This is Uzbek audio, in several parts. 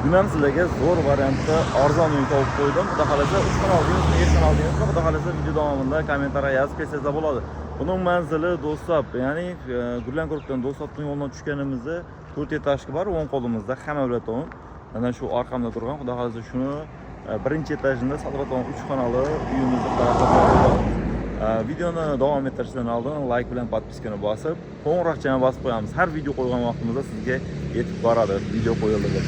Bugun ham sizlarga zo'r variantda arzon uy topib qo'ydim. Xudo xolasa 3 xonal deymizmi, 2 xonal deymizmi, xudo xolasa video davomida kommentariya yozib kelsangizlar bo'ladi. Buning manzili Do'stop, ya'ni Gurlanko'rikdan Do'stopning yo'lidan tushganimizda 4 etajga bor, o'ng qo'limizda hamma biladi uni. Mana shu orqamda turgan, xudo xolasa shuni birinchi etajida Sadratdan 3 xonali uyimizni qarashib videoni davom ettirishdan oldin like bilan podpiskani bosib, qo'ng'iroqchani bosib qo'yamiz. Har video qo'ygan vaqtimizda sizga yetib boradi video qo'yiladi.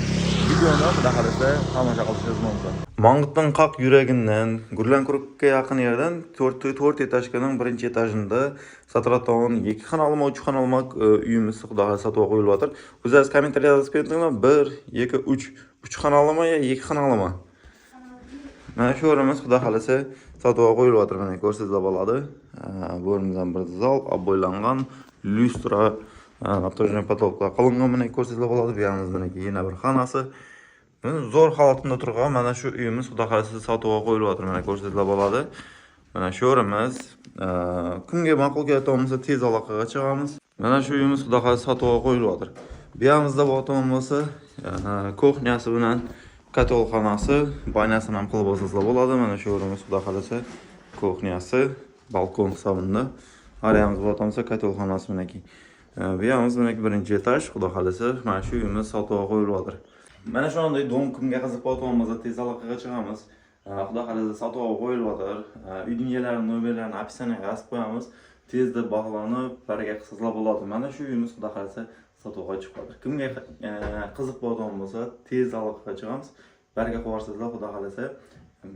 Videoni xudo xolasa tomosha qilishingiz mumkin. Mang'itning qoq yuragidan Gurlanko'rikka yaqin yerdan 4 etajning birinchi etajida Sadratdan 2 xonali, 3 xonali uyimiz xudo xolasa sotuvga qo'yilyapti. O'zingiz kommentariyada yozib ketinglar. 1, 2, 3 xonalimi yo 2 xonalimi? Mana shu o'rimiz xudo xolasa sotuvga qo'yilyapti. Mana ko'rsangizlar bo'ladi. Bu o'rimizdan bir zal aboylangan, lyustra, montajniy potoklar qilingan, mana ko'rsangizlar bo'ladi. Bu yoqimizda yana bir xonasi. Zo'r holatda turgan mana shu uyimiz xudo xolasa sotuvga qo'yilyapti. Mana ko'rsangizlar bo'ladi. Mana shu o'rimiz kimga ma'qul kelsa tez aloqaga chiqamiz. Mana shu uyimiz xudo xolasa sotuvga qo'yilyapti. Bu yoqimizda bo'lsa kuxnyasi bilan katolxonasi, baynasini ham qilib olsangizlar bo'ladi. Mana shu o'rimiz xudo xolasa kuxnyasi, balkon hisobida. Arayamiz bo'lsa katolxonasi minaki. Bu yoqimiz minaki birinchi etaj, xudo xolasa mana shu uyimiz sotuvga qo'yilyapti. Mana shunday dom kimga qiziq bo'lsa tez aloqaga chiqamiz. Xudo xolasa sotuvga qo'yilyapti. Uyning yerlarini, nomerlarini opisiyaga yozib qo'yamiz. Tezda bog'lanib, baraga qilsangizlar bo'ladi. Mana shu uyimiz xudo xolasa sotuvga chiqadi. Kimga qiziq bo'lsa tez aloqaga chiqamiz. Baraga qo'yarsizlar xudo xolasa.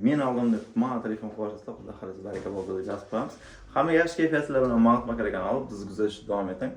Men oldim deb mana telefon qo'yarsizlar xudo xolasa baraka bo'ladi deb yozib qo'yamiz. Hamma yaxshi kayfiyatlar bilan Ma'qul aka olib bizni kuzatishda davom eting.